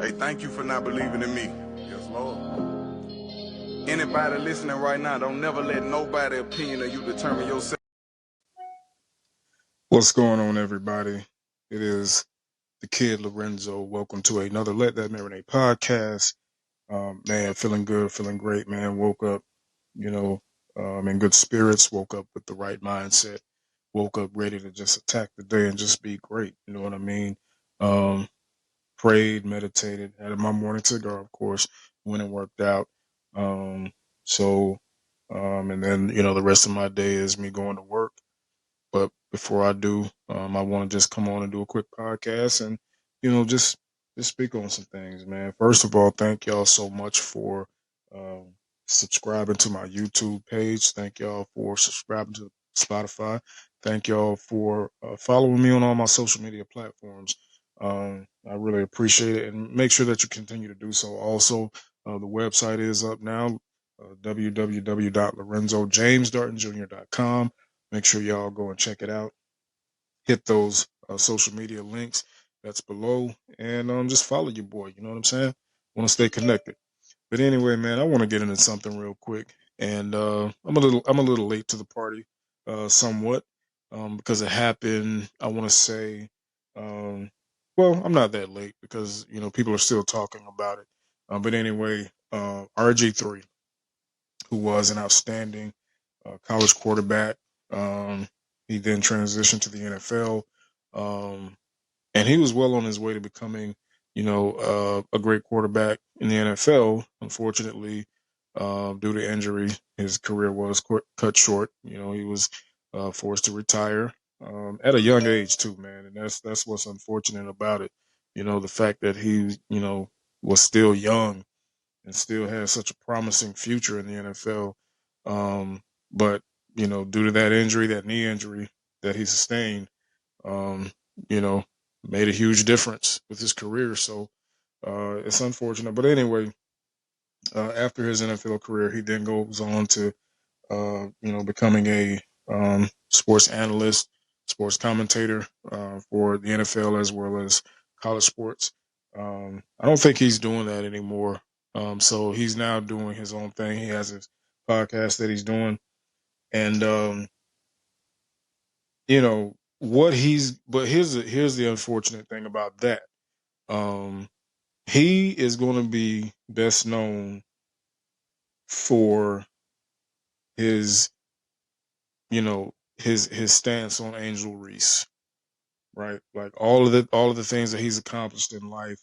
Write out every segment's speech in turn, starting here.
Hey, thank you for not believing in me. Yes, Lord. Anybody listening right now, don't never let nobody opinion of you determine yourself. What's going on, everybody? It is the kid Lorenzo. Welcome to another Let That Marinate podcast. Man, feeling good, feeling great, man. Woke up, in good spirits. Woke up with the right mindset. Woke up ready to just attack the day and just be great. You know what I mean? Prayed, meditated, had my morning cigar, of course. Went and worked out. Um, and then the rest of my day is me going to work. But before I do, I want to just come on and do a quick podcast and, just speak on some things, man. First of all, thank y'all so much for um, subscribing to my YouTube page. Thank y'all for subscribing to Spotify. Thank y'all for following me on all my social media platforms. I really appreciate it, and make sure that you continue to do so. Also, the website is up now, www.lorenzojamesdartonjr.com. Make sure y'all go and check it out. Hit those social media links that's below, and just follow your boy. You know what I'm saying? Want to stay connected. But anyway, man, I want to get into something real quick, and I'm a little late to the party, somewhat, because it happened. I want to say, well, I'm not that late because people are still talking about it. But anyway, RG3, who was an outstanding college quarterback. He then transitioned to the NFL, and he was well on his way to becoming, a great quarterback in the NFL. Unfortunately, due to injury, his career was cut short. He was forced to retire at a young age too, man, and that's what's unfortunate about it. The fact that he, was still young and still has such a promising future in the NFL. But due to that injury, that knee injury that he sustained, um, you know, made a huge difference with his career. So it's unfortunate. But anyway, after his NFL career, he then goes on to, becoming a sports analyst, sports commentator for the NFL as well as college sports. I don't think he's doing that anymore. So he's now doing his own thing. He has his podcast that he's doing, and but here's the unfortunate thing about that. Um, he is going to be best known for his, his stance on Angel Reece, right? Like all of the things that he's accomplished in life,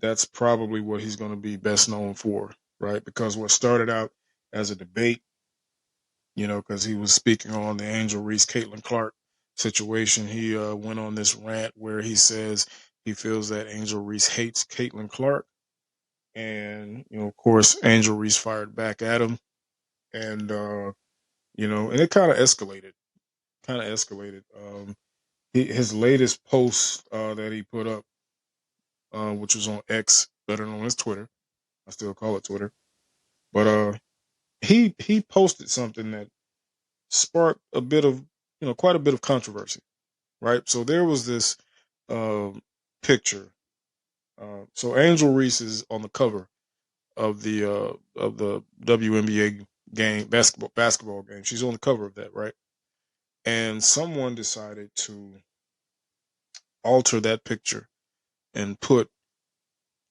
that's probably what he's going to be best known for, right? Because what started out as a debate, because he was speaking on the Angel Reece Caitlin Clark situation, he went on this rant where he says he feels that Angel Reece hates Caitlin Clark, and of course, Angel Reece fired back at him, and and it kind of escalated. His latest post that he put up, which was on X, better known as Twitter. I still call it Twitter. But he posted something that sparked a bit of, quite a bit of controversy, right? So there was this picture. So Angel Reece is on the cover of the WNBA game, basketball game. She's on the cover of that, right? And someone decided to alter that picture and put,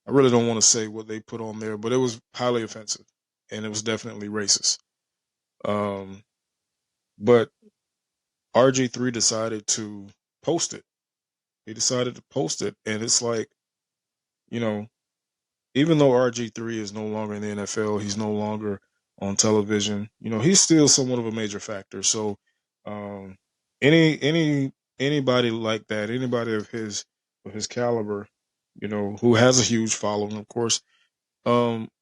I really don't want to say what they put on there, but it was highly offensive and it was definitely racist. But RG3 decided to post it. He decided to post it, and it's like, you know, even though RG3 is no longer in the NFL, he's no longer on television. He's still somewhat of a major factor. So, um, anybody like that, anybody of his caliber, who has a huge following, of course,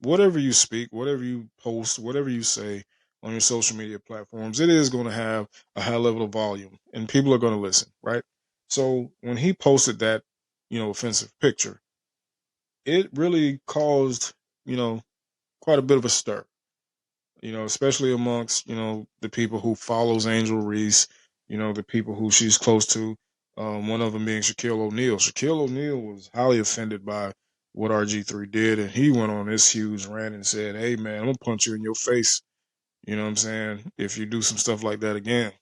whatever you speak, whatever you post, whatever you say on your social media platforms, it is going to have a high level of volume, and people are going to listen, right? So when he posted that, offensive picture, it really caused, you know, quite a bit of a stir, especially amongst, the people who follows Angel Reece, the people who she's close to. One of them being Shaquille O'Neal. Shaquille O'Neal was highly offended by what RG3 did, and he went on this huge rant and said, "Hey man, I'm gonna punch you in your face. You know what I'm saying? If you do some stuff like that again."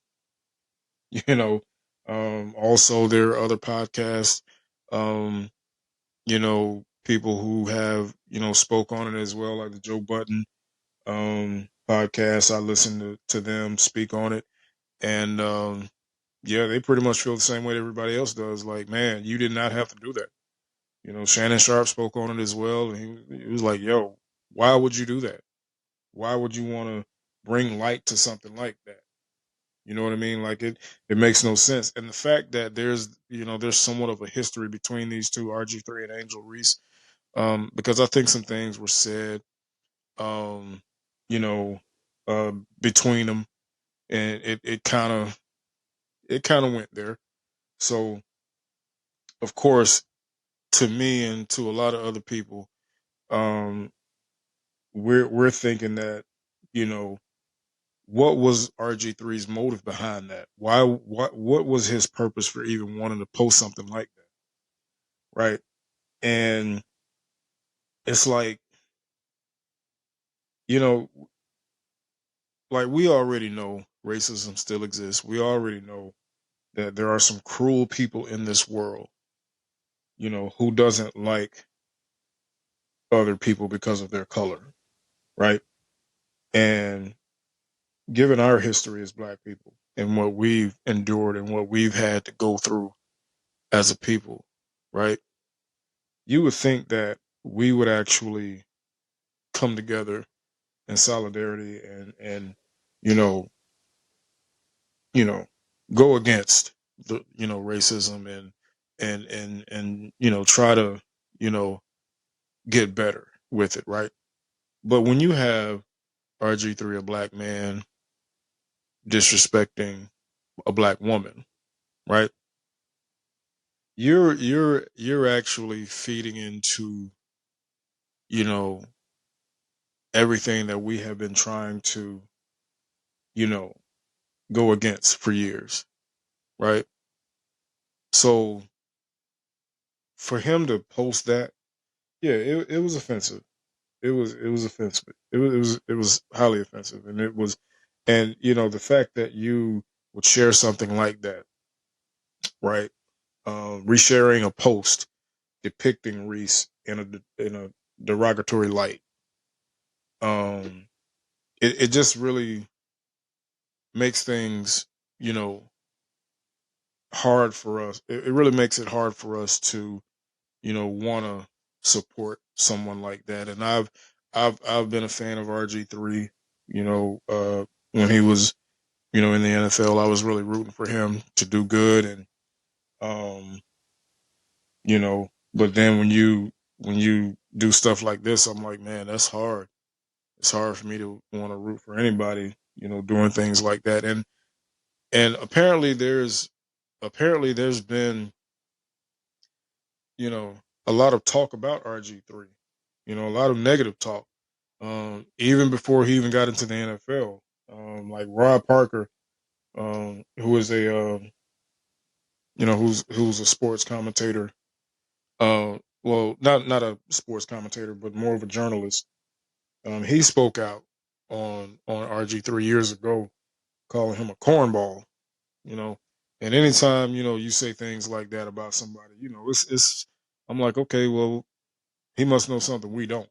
You know. Also, there are other podcasts. Um, people who have spoke on it as well, like the Joe Budden podcast. I listen to them speak on it, and yeah, they pretty much feel the same way that everybody else does. Like, man, you did not have to do that. Shannon Sharp spoke on it as well, and he was like, "Yo, why would you do that? Why would you want to bring light to something like that?" You know what I mean? Like it makes no sense. And the fact that there's somewhat of a history between these two, RG3 and Angel Reece, because I think some things were said, um, you know, between them, and it kind of went there. So of course, to me and to a lot of other people, um, we're thinking that, you know, what was RG3's motive behind that? Why? What was his purpose for even wanting to post something like that? Right? And it's like, you know, like we already know racism still exists. We already know that there are some cruel people in this world, who doesn't like other people because of their color, right? And given our history as Black people and what we've endured and what we've had to go through as a people, right? You would think that we would actually come together in solidarity and you know you know go against the racism and try to you know get better with it, right? But when you have RG3, a Black man, disrespecting a Black woman, right? You're actually feeding into you know everything that we have been trying to you know go against for years, right? So for him to post that, yeah, it was offensive. It was offensive. It was highly offensive, and the fact that you would share something like that, right? Resharing a post depicting Reese in a derogatory light. Um, it just really makes things, you know, hard for us. It really makes it hard for us to, want to support someone like that. And I've been a fan of RG3. When he was, in the NFL, I was really rooting for him to do good, and um, but then when you do stuff like this, I'm like, man, that's hard. It's hard for me to want to root for anybody, doing things like that. And apparently there's been, you know, a lot of talk about RG3. A lot of negative talk. Even before he even got into the NFL. Like Rod Parker, who is who's a sports commentator. Well, not a sports commentator, but more of a journalist. He spoke out on RG3 years ago, calling him a cornball. You know, and anytime you say things like that about somebody, it's I'm like, okay, well, he must know something we don't.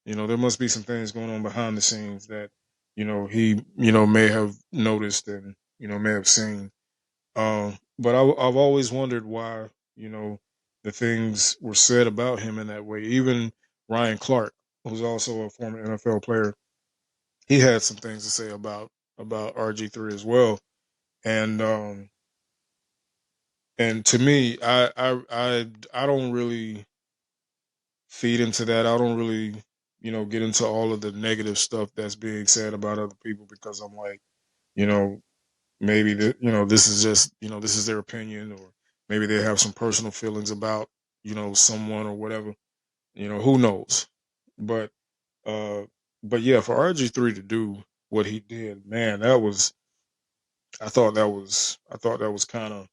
There must be some things going on behind the scenes that he may have noticed and may have seen. But I've always wondered why the things were said about him in that way. Even Ryan Clark, who's also a former NFL player, he had some things to say about RG3 as well. And to me, I don't really feed into that. I don't really get into all of the negative stuff that's being said about other people, because I'm like, you know maybe this is just this is their opinion, or maybe they have some personal feelings about someone or whatever. Who knows? But uh but yeah, for RG3 to do what he did, man, I thought that was kind of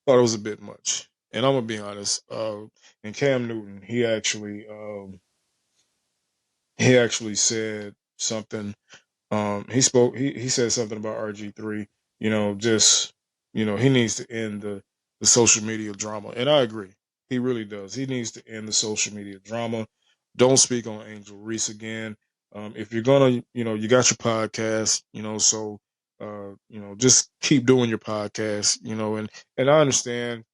thought it was a bit much. And I'm gonna be honest. And Cam Newton, he actually said something. He said something about RG3. Just he needs to end the social media drama, and I agree. He really does. He needs to end the social media drama. Don't speak on Angel Reece again. If you're gonna, you got your podcast, so just keep doing your podcast, and I understand.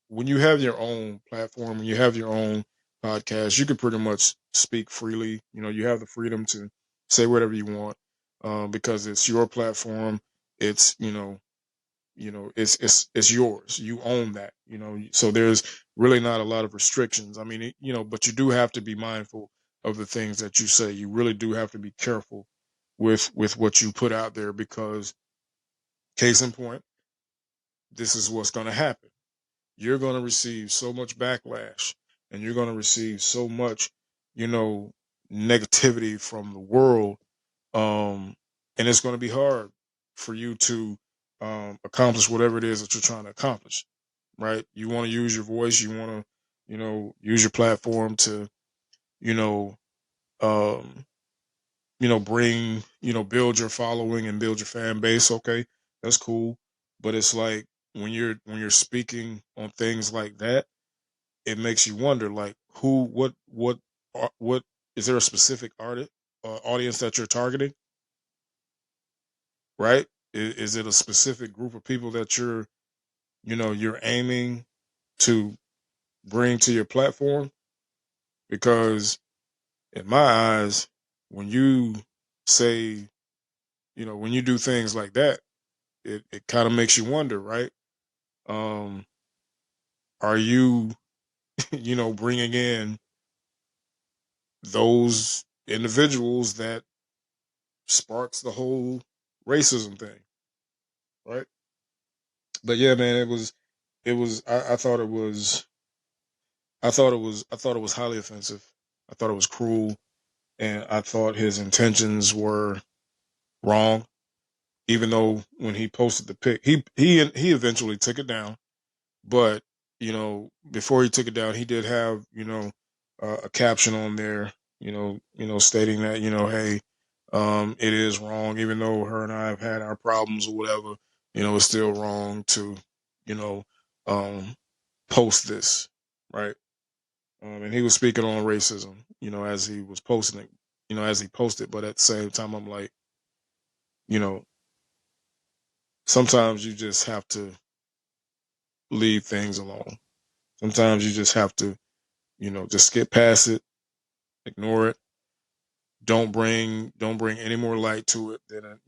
When you have your own platform, when you have your own podcast, you can pretty much speak freely. You have the freedom to say whatever you want, because it's your platform. It's it's yours. You own that. So there's really not a lot of restrictions. I mean, but you do have to be mindful of the things that you say. You really do have to be careful with what you put out there, because case in point, this is what's going to happen. You're going to receive so much backlash, and you're going to receive so much, negativity from the world. And it's going to be hard for you to accomplish whatever it is that you're trying to accomplish, right? You want to use your voice, you want to, use your platform to, you know, um, bring, build your following and build your fan base. Okay, that's cool. But it's like when you're speaking on things like that, it makes you wonder, like, who, what is there a specific audience that you're targeting, right? Is it a specific group of people that you're aiming to bring to your platform? Because in my eyes, when you say, when you do things like that, it kind of makes you wonder, right? Um, are you, bringing in those individuals that sparks the whole racism thing, right? But yeah, man, I thought it was, I thought it was highly offensive. I thought it was cruel, and I thought his intentions were wrong. Even though when he posted the pic, he eventually took it down. But before he took it down, he did have a caption on there, stating that hey, it is wrong, even though her and I have had our problems or whatever. It's still wrong to you know um, post this, right? And he was speaking on racism, as he was posting it, as he posted. But at the same time, I'm like, you know, sometimes you just have to leave things alone. Sometimes you just have to, just skip past it, ignore it. Don't bring any more light to it than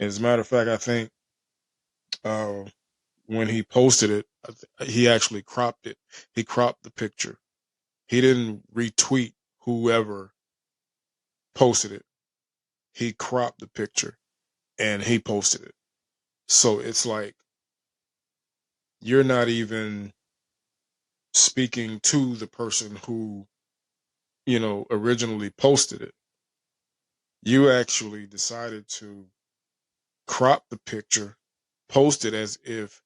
As a matter of fact, I think uh, when he posted it, he actually cropped it. He cropped the picture. He didn't retweet whoever posted it. He cropped the picture and he posted it. So it's like you're not even speaking to the person who, originally posted it. You actually decided to crop the picture, post it as if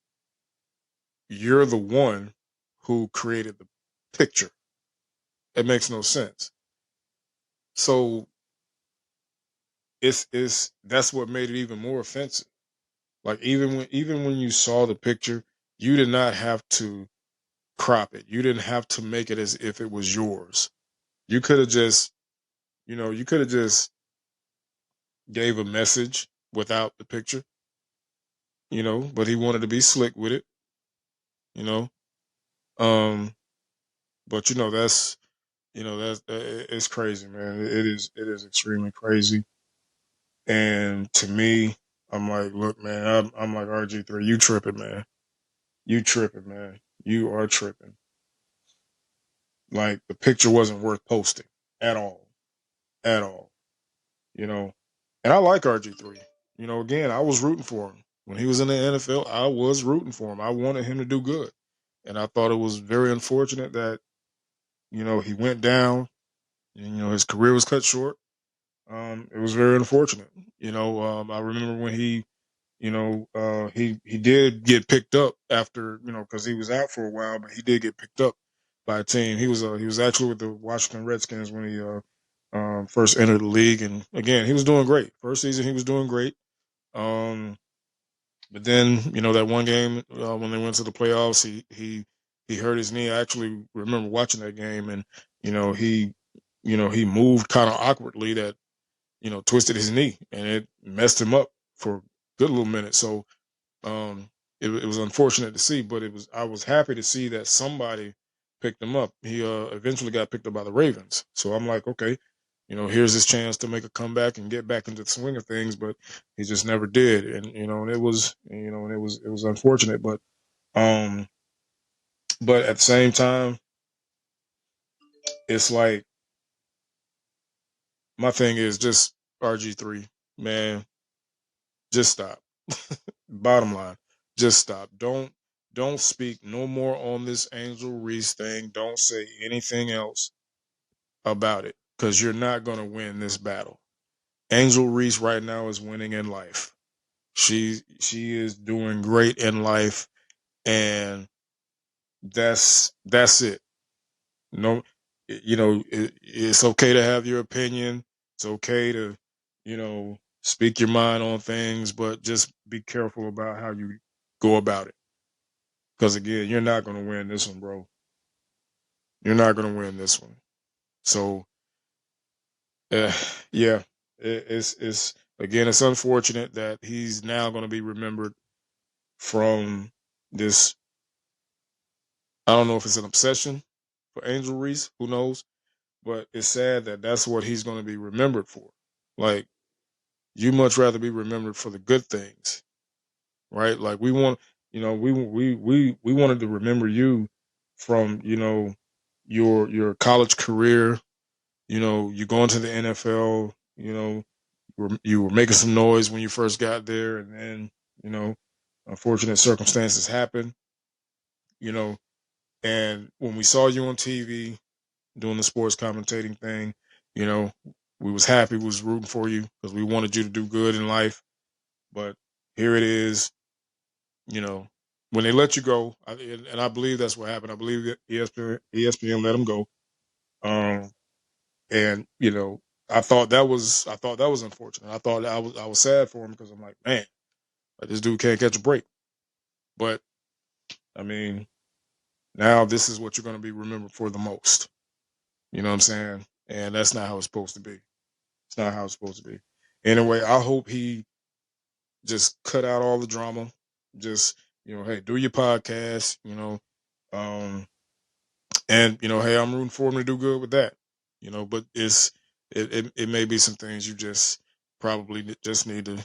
you're the one who created the picture. It makes no sense. So it's that's what made it even more offensive. Like even when you saw the picture, you did not have to crop it. You didn't have to make it as if it was yours. You could have just, you could have just gave a message without the picture, but he wanted to be slick with it, you know. Um, but it's crazy, man. It is extremely crazy. And to me, I'm like, look, man, I'm like RG3, you tripping, man. You tripping, man. You are tripping. Like the picture wasn't worth posting at all, at all. You know, and I like RG3. Again, I was rooting for him when he was in the NFL. I was rooting for him. I wanted him to do good, and I thought it was very unfortunate that he went down. And, his career was cut short. It was very unfortunate. I remember when he he did get picked up after, because he was out for a while, but he did get picked up by a team. He was actually with the Washington Redskins when he first entered the league, and again, he was doing great. First season, he was doing great. But then, that one game when they went to the playoffs, he hurt his knee. I actually remember watching that game, and he moved kind of awkwardly that twisted his knee, and it messed him up for a good little minute. So it was unfortunate to see, but I was happy to see that somebody picked him up. He eventually got picked up by the Ravens. So I'm like, okay, here's his chance to make a comeback and get back into the swing of things, but he just never did. And and it was unfortunate, but at the same time, it's like my thing is just RG3, man, just stop. Bottom line, just stop. Don't speak no more on this Angel Reece thing. Don't say anything else about it, because you're not going to win this battle. Angel Reece right now is winning in life. She is doing great in life, and that's it. No, it's okay to have your opinion. It's okay to, speak your mind on things, but just be careful about how you go about it. Because again, you're not going to win this one, bro. You're not going to win this one. So, yeah, it's again, it's unfortunate that he's now going to be remembered from this. I don't know if it's an obsession for Angel Reece. Who knows? But it's sad that that's what he's going to be remembered for. Like, you much rather be remembered for the good things, right? Like we want, we wanted to remember you from, your college career. You going to the NFL. You were making some noise when you first got there, and then unfortunate circumstances happen. And when we saw you on TV doing the sports commentating thing, we was happy, we was rooting for you because we wanted you to do good in life. But here it is, when they let you go, and I believe that's what happened. I believe that ESPN let him go. And I thought that was unfortunate. I was sad for him because I'm like, man, this dude can't catch a break. But I mean, now this is what you're going to be remembered for the most. You know what I'm saying? And that's not how it's supposed to be. It's not how it's supposed to be. Anyway, I hope he just cut out all the drama. Just, hey, do your podcast, and hey, I'm rooting for him to do good with that. But it may be some things you just probably just need to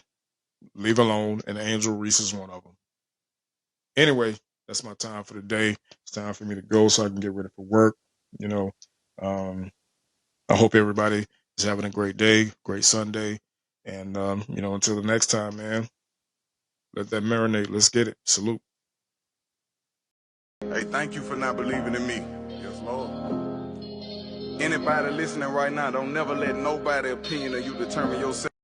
leave alone, and Angel Reece is one of them. Anyway, that's my time for the day. It's time for me to go so I can get ready for work. I hope everybody is having a great day, great Sunday. And, until the next time, man, let that marinate. Let's get it. Salute. Hey, thank you for not believing in me. Yes, Lord. Anybody listening right now, don't never let nobody opinion of you determine yourself.